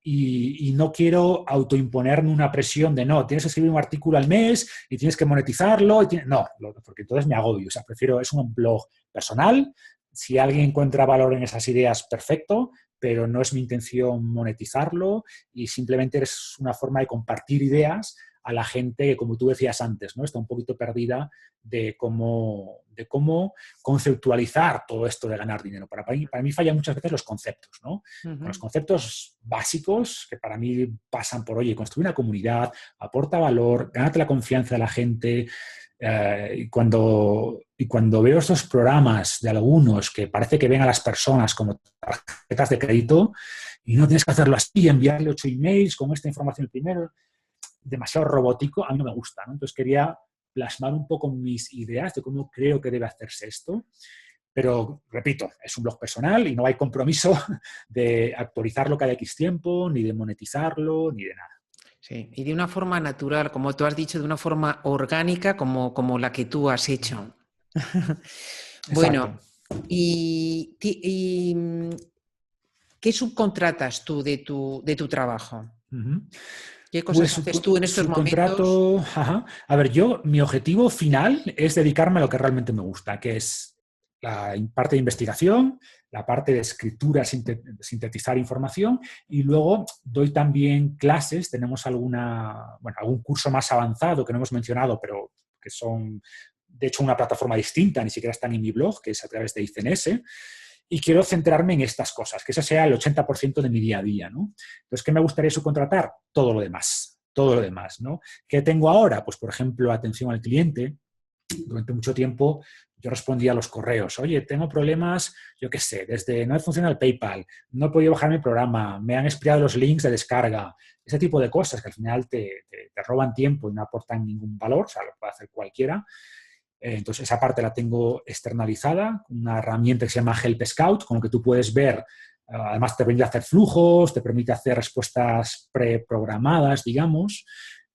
y no quiero autoimponerme una presión de no, tienes que escribir un artículo al mes y tienes que monetizarlo. No, porque entonces me agobio. O sea, prefiero, es un blog personal. Si alguien encuentra valor en esas ideas, perfecto, pero no es mi intención monetizarlo y simplemente es una forma de compartir ideas a la gente que, como tú decías antes, ¿no? Está un poquito perdida de cómo conceptualizar todo esto de ganar dinero. Para mí fallan muchas veces los conceptos, ¿no? Con los conceptos básicos que para mí pasan por, oye, construir una comunidad, aporta valor, gánate la confianza de la gente, Y cuando veo estos programas de algunos que parece que ven a las personas como tarjetas de crédito y no tienes que hacerlo así, enviarle 8 emails con esta información primero, demasiado robótico, a mí no me gusta, ¿no? Entonces quería plasmar un poco mis ideas de cómo creo que debe hacerse esto. Pero, repito, es un blog personal y no hay compromiso de actualizarlo cada X tiempo, ni de monetizarlo, ni de nada. Sí, y de una forma natural, como tú has dicho, de una forma orgánica como la que tú has hecho. Exacto. Bueno, y ¿qué subcontratas tú de tu trabajo? Uh-huh. ¿Qué Pues cosas haces tú en estos momentos? subcontrato, ajá. A ver, mi objetivo final es dedicarme a lo que realmente me gusta, que es la parte de investigación, la parte de escritura, sintetizar información, y luego doy también clases. Tenemos algún curso más avanzado que no hemos mencionado, pero que son, de hecho, una plataforma distinta, ni siquiera están en mi blog, que es a través de ICNS. Y quiero centrarme en estas cosas, que eso sea el 80% de mi día a día, ¿no? Entonces, ¿qué me gustaría subcontratar? Todo lo demás, ¿no? ¿Qué tengo ahora? Pues, por ejemplo, atención al cliente. Durante mucho tiempo yo respondía a los correos. Oye, tengo problemas, yo qué sé, desde no funciona el PayPal, no he podido bajar mi programa, me han expiado los links de descarga, ese tipo de cosas que al final te roban tiempo y no aportan ningún valor, o sea, lo puede hacer cualquiera. Entonces, esa parte la tengo externalizada, una herramienta que se llama Help Scout, con lo que tú puedes ver, además te permite hacer flujos, te permite hacer respuestas preprogramadas, digamos.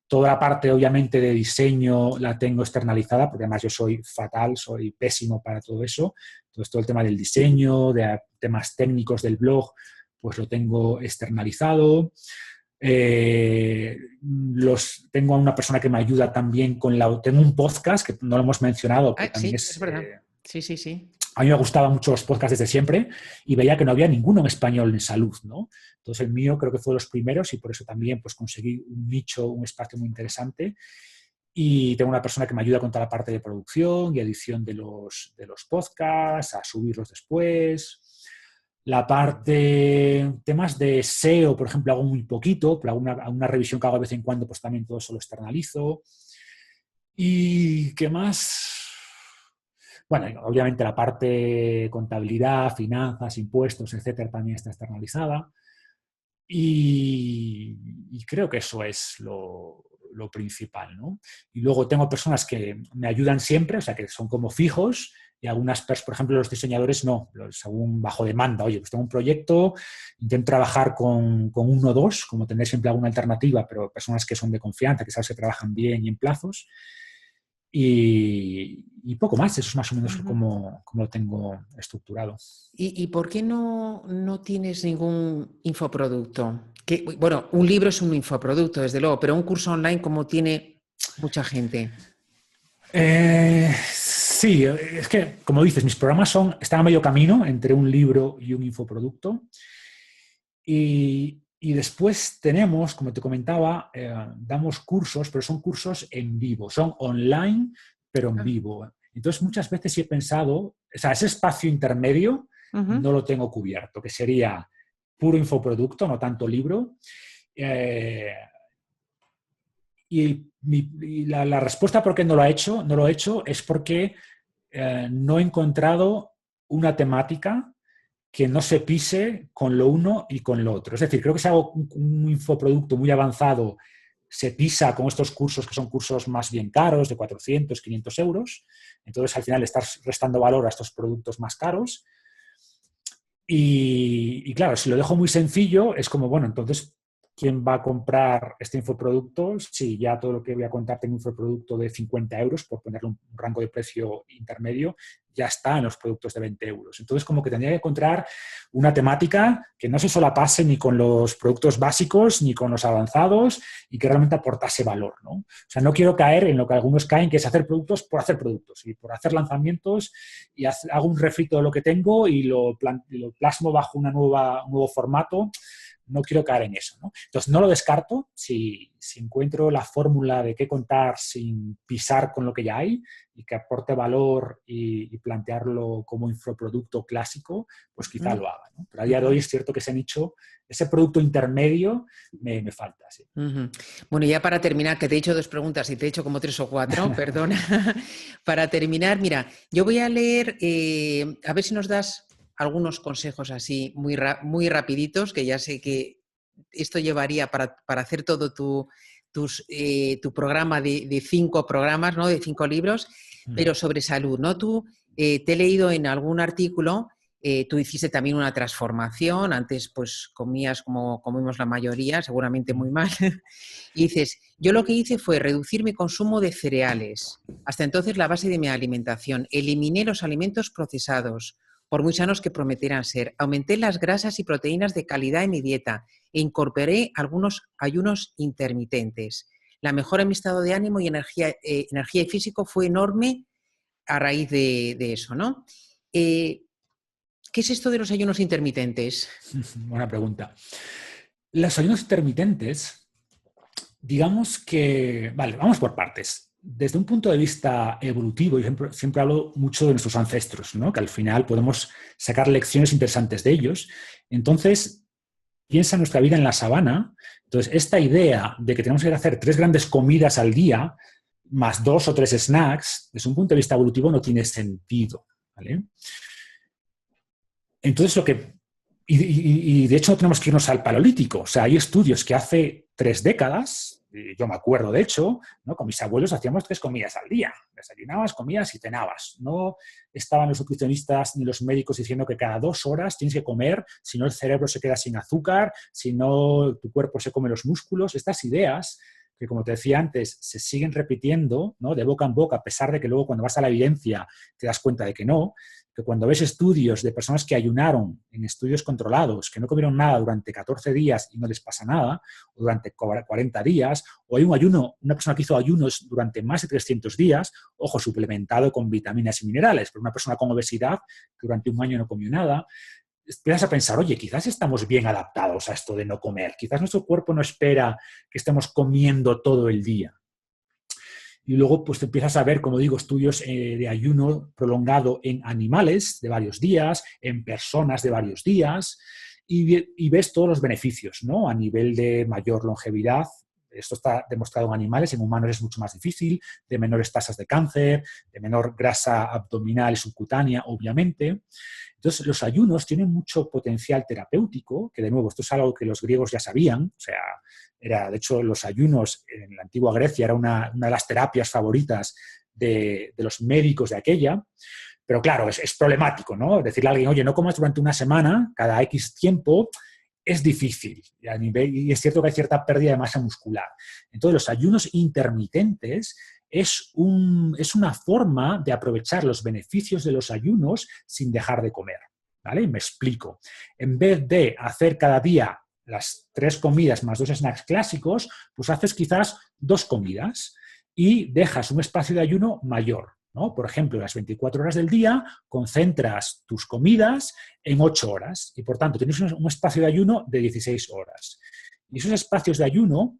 Toda la parte, obviamente, de diseño la tengo externalizada, porque además yo soy fatal, soy pésimo para todo eso. Entonces, todo el tema del diseño, de temas técnicos del blog, pues lo tengo externalizado. Tengo a una persona que me ayuda también tengo un podcast que no lo hemos mencionado, pero también Sí, es verdad. Sí, sí, sí. a mí me gustaban mucho los podcasts desde siempre y veía que no había ninguno en español en salud, ¿no? Entonces el mío creo que fue de los primeros y por eso también pues conseguí un nicho, un espacio muy interesante. Y tengo una persona que me ayuda con toda la parte de producción y edición de los podcasts, a subirlos después. La parte, temas de SEO, por ejemplo, hago muy poquito, pero una revisión que hago de vez en cuando, pues también todo eso lo externalizo. ¿Y qué más? Bueno, obviamente la parte contabilidad, finanzas, impuestos, etcétera, también está externalizada. Y creo que eso es lo principal, ¿no? Y luego tengo personas que me ayudan siempre, o sea, que son como fijos, y algunas, por ejemplo, los diseñadores no, según bajo demanda. Oye, pues tengo un proyecto, intento trabajar con uno o dos, como tener siempre alguna alternativa, pero personas que son de confianza, que sabes que trabajan bien y en plazos. Y poco más, eso es más o menos como lo tengo estructurado. ¿Y por qué no tienes ningún infoproducto? Bueno, un libro es un infoproducto, desde luego, pero un curso online como tiene mucha gente. Sí, es que, como dices, mis programas están a medio camino entre un libro y un infoproducto. Y después tenemos, como te comentaba, damos cursos, pero son cursos en vivo, son online, pero en vivo. Entonces, muchas veces he pensado, o sea, ese espacio intermedio no lo tengo cubierto, que sería puro infoproducto, no tanto libro. Y la respuesta por qué no lo he hecho es porque no he encontrado una temática que no se pise con lo uno y con lo otro. Es decir, creo que si hago un infoproducto muy avanzado, se pisa con estos cursos que son cursos más bien caros, de 400, 500 euros. Entonces, al final, estás restando valor a estos productos más caros. Y claro, si lo dejo muy sencillo, es como, bueno, entonces, ¿quién va a comprar este infoproducto? Si ya todo lo que voy a contar tengo un infoproducto de 50 euros, por ponerle un rango de precio intermedio, ya está en los productos de 20 euros. Entonces, como que tendría que encontrar una temática que no se solapase ni con los productos básicos ni con los avanzados y que realmente aportase valor, ¿no? O sea, no quiero caer en lo que algunos caen, que es hacer productos por hacer productos y por hacer lanzamientos y hago un refrito de lo que tengo y lo plasmo bajo un nuevo formato. no quiero caer en eso, ¿no? Entonces, no lo descarto. Si encuentro la fórmula de qué contar sin pisar con lo que ya hay y que aporte valor y plantearlo como infoproducto clásico, pues quizá lo haga, ¿no? Pero a día de hoy es cierto que ese nicho, ese producto intermedio me falta, sí. Bueno, ya para terminar, que te he hecho 2 preguntas y te he hecho como 3 o 4, perdona. Para terminar, mira, yo voy a leer, a ver si nos das algunos consejos así muy rapiditos, que ya sé que esto llevaría para hacer todo tu programa de 5 programas, ¿no? De 5 libros, pero sobre salud, ¿no? Tú te he leído en algún artículo, tú hiciste también una transformación, antes pues comías como comemos la mayoría, seguramente muy mal, y dices, yo lo que hice fue reducir mi consumo de cereales, hasta entonces la base de mi alimentación, eliminé los alimentos procesados, por muy sanos que prometieran ser, aumenté las grasas y proteínas de calidad en mi dieta e incorporé algunos ayunos intermitentes. La mejora en mi estado de ánimo y energía y físico fue enorme a raíz de eso, ¿no? ¿Qué es esto de los ayunos intermitentes? Buena pregunta. Los ayunos intermitentes, digamos que... Vale, vamos por partes. Desde un punto de vista evolutivo, yo siempre hablo mucho de nuestros ancestros, ¿no? Que al final podemos sacar lecciones interesantes de ellos. Entonces, piensa en nuestra vida en la sabana. Entonces, esta idea de que tenemos que hacer 3 grandes comidas al día, más 2 o 3 snacks, desde un punto de vista evolutivo no tiene sentido, ¿vale? Entonces, y de hecho no tenemos que irnos al Paleolítico. O sea, hay estudios que hace 3 décadas, yo me acuerdo de hecho, ¿no? Con mis abuelos hacíamos 3 comidas al día. Desayunabas, comías y cenabas. No estaban los nutricionistas ni los médicos diciendo que cada 2 horas tienes que comer, si no el cerebro se queda sin azúcar, si no tu cuerpo se come los músculos. Estas ideas que, como te decía antes, se siguen repitiendo, ¿no? De boca en boca, a pesar de que luego cuando vas a la evidencia te das cuenta de que no, que cuando ves estudios de personas que ayunaron en estudios controlados, que no comieron nada durante 14 días y no les pasa nada, o durante 40 días, o hay una persona que hizo ayunos durante más de 300 días, ojo, suplementado con vitaminas y minerales, pero una persona con obesidad que durante un año no comió nada, empiezas a pensar, oye, quizás estamos bien adaptados a esto de no comer, quizás nuestro cuerpo no espera que estemos comiendo todo el día. Y luego pues te empiezas a ver, como digo, estudios de ayuno prolongado en animales de varios días, en personas de varios días, y ves todos los beneficios, ¿no? A nivel de mayor longevidad. Esto está demostrado en animales, en humanos es mucho más difícil, de menores tasas de cáncer, de menor grasa abdominal y subcutánea, obviamente. Entonces, los ayunos tienen mucho potencial terapéutico, que de nuevo, esto es algo que los griegos ya sabían, o sea, de hecho, los ayunos en la antigua Grecia era una de las terapias favoritas de los médicos de aquella, pero claro, es problemático, ¿no? Decirle a alguien, oye, no comas durante una semana, cada X tiempo, es difícil, y es cierto que hay cierta pérdida de masa muscular. Entonces, los ayunos intermitentes es una forma de aprovechar los beneficios de los ayunos sin dejar de comer, ¿vale? Me explico. En vez de hacer cada día las 3 comidas más 2 snacks clásicos, pues haces quizás 2 comidas y dejas un espacio de ayuno mayor, ¿no? Por ejemplo, las 24 horas del día concentras tus comidas en 8 horas y, por tanto, tienes un espacio de ayuno de 16 horas. Y esos espacios de ayuno,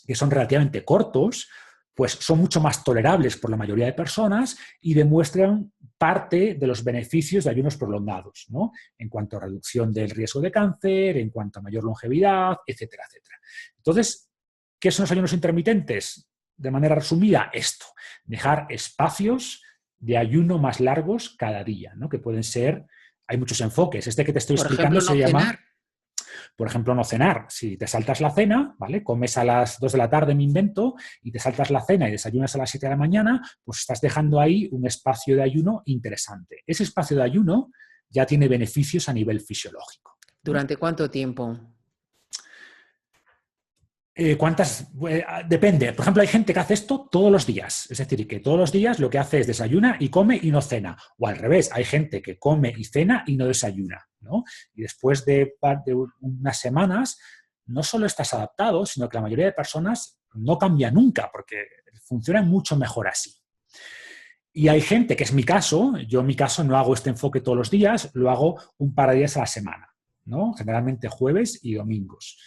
que son relativamente cortos, pues son mucho más tolerables por la mayoría de personas y demuestran parte de los beneficios de ayunos prolongados, ¿no? En cuanto a reducción del riesgo de cáncer, en cuanto a mayor longevidad, etcétera, etcétera. Entonces, ¿qué son los ayunos intermitentes? De manera resumida, esto, dejar espacios de ayuno más largos cada día, ¿no? Que pueden ser, hay muchos enfoques. Este que te estoy explicando se llama... Por ejemplo, no cenar. Si te saltas la cena, ¿vale? Comes a las 2 de la tarde, me invento, y te saltas la cena y desayunas a las 7 de la mañana, pues estás dejando ahí un espacio de ayuno interesante. Ese espacio de ayuno ya tiene beneficios a nivel fisiológico, ¿no? ¿Durante cuánto tiempo? Depende. Por ejemplo, hay gente que hace esto todos los días. Es decir, que todos los días lo que hace es desayuna y come y no cena. O al revés, hay gente que come y cena y no desayuna, ¿no? Y después de unas semanas, no solo estás adaptado, sino que la mayoría de personas no cambia nunca, porque funciona mucho mejor así. Y hay gente, que es mi caso, yo en mi caso no hago este enfoque todos los días, lo hago un par de días a la semana. ¿no? Generalmente jueves y domingos.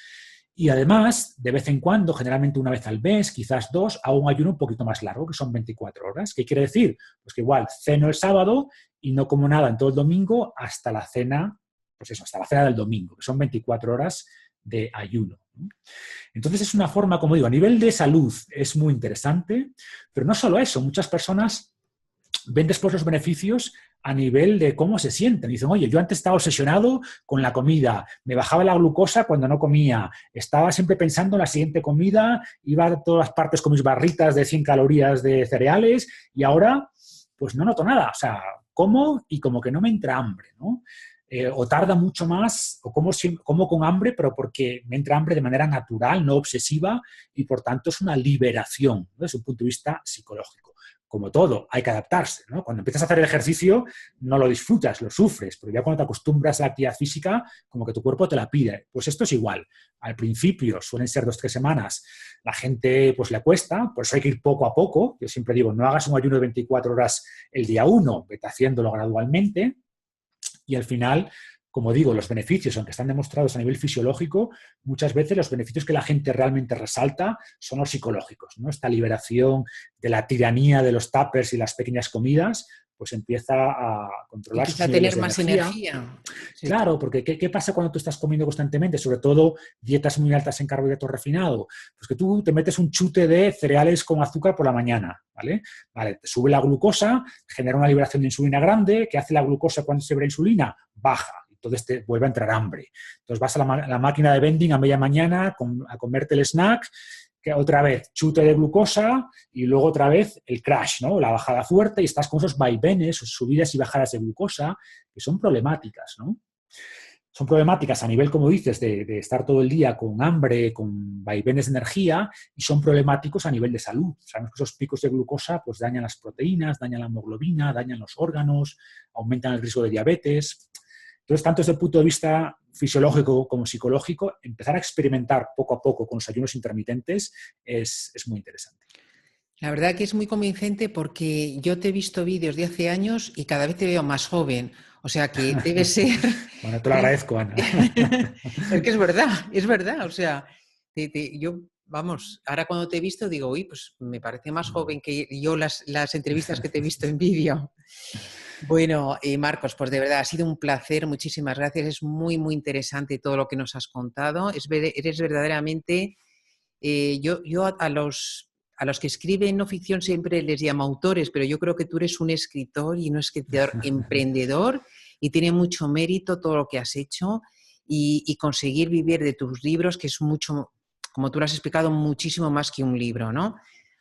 Y además, de vez en cuando, generalmente una vez al mes, quizás dos, hago un ayuno un poquito más largo, que son 24 horas. ¿Qué quiere decir? Pues que igual ceno el sábado y no como nada en todo el domingo hasta la cena, pues eso, hasta la cena del domingo, que son 24 horas de ayuno. Entonces es una forma, como digo, a nivel de salud es muy interesante, pero no solo eso, muchas personas ven después los beneficios a nivel de cómo se sienten. Dicen, oye, yo antes estaba obsesionado con la comida, me bajaba la glucosa cuando no comía, estaba siempre pensando en la siguiente comida, iba a todas partes con mis barritas de 100 calorías de cereales y ahora pues no noto nada. O sea, como y como que no me entra hambre, ¿no? O tarda mucho más, o como con hambre, pero porque me entra hambre de manera natural, no obsesiva, y por tanto es una liberación, ¿no? Desde un punto de vista psicológico. Como todo, hay que adaptarse, ¿no? Cuando empiezas a hacer el ejercicio, no lo disfrutas, lo sufres, pero ya cuando te acostumbras a la actividad física, como que tu cuerpo te la pide. Pues esto es igual. Al principio suelen ser 2 o 3 semanas, la gente pues le cuesta, por eso hay que ir poco a poco. Yo siempre digo, no hagas un ayuno de 24 horas el día 1, vete haciéndolo gradualmente. Y al final, como digo, los beneficios, aunque están demostrados a nivel fisiológico, muchas veces los beneficios que la gente realmente resalta son los psicológicos, ¿no? Esta liberación de la tiranía de los tuppers y las pequeñas comidas, pues empieza a controlar sus Empieza a niveles tener de más energía. energía. Sí. Claro, porque ¿qué pasa cuando tú estás comiendo constantemente? Sobre todo dietas muy altas en carbohidrato refinado. Pues que tú te metes un chute de cereales con azúcar por la mañana, ¿vale? Vale, te sube la glucosa, genera una liberación de insulina grande. ¿Qué hace la glucosa cuando se libera insulina? Baja. Entonces te vuelve a entrar hambre. Entonces vas a la máquina de vending a media mañana a comerte el snack, que otra vez chute de glucosa y luego otra vez el crash, ¿no? La bajada fuerte, y estás con esos vaivenes, subidas y bajadas de glucosa, que son problemáticas, ¿no? Son problemáticas a nivel, como dices, de estar todo el día con hambre, con vaivenes de energía, y son problemáticos a nivel de salud. Sabemos que esos picos de glucosa pues dañan las proteínas, dañan la hemoglobina, dañan los órganos, aumentan el riesgo de diabetes. Entonces, tanto desde el punto de vista fisiológico como psicológico, empezar a experimentar poco a poco con los ayunos intermitentes es muy interesante. La verdad que es muy convincente porque yo te he visto vídeos de hace años y cada vez te veo más joven. O sea que debe ser... Bueno, te lo agradezco, Ana. Es que es verdad, es verdad. O sea, yo, vamos, ahora cuando te he visto digo, uy, pues me parece más joven que yo las entrevistas que te he visto en vídeo. Bueno, Marcos, pues de verdad ha sido un placer, muchísimas gracias. Es muy, muy interesante todo lo que nos has contado. Eres verdaderamente... yo a los que escriben no ficción siempre les llamo autores, pero yo creo que tú eres un escritor y un escritor emprendedor y tiene mucho mérito todo lo que has hecho y conseguir vivir de tus libros, que es mucho, como tú lo has explicado, muchísimo más que un libro, ¿no?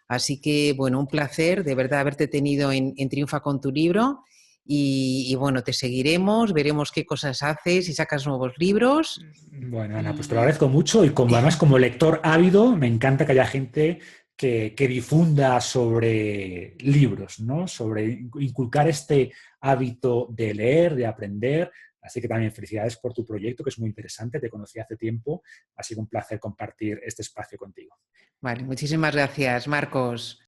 Así que, bueno, un placer de verdad haberte tenido en Triunfa con tu libro y bueno, te seguiremos, veremos qué cosas haces y sacas nuevos libros. Bueno, Ana, pues te lo Y agradezco mucho, y además como lector ávido me encanta que haya gente que difunda sobre libros, ¿no? Sobre inculcar este hábito de leer, de aprender. Así que también felicidades por tu proyecto, que es muy interesante, te conocí hace tiempo, ha sido un placer compartir este espacio contigo. vale, muchísimas gracias, Marcos.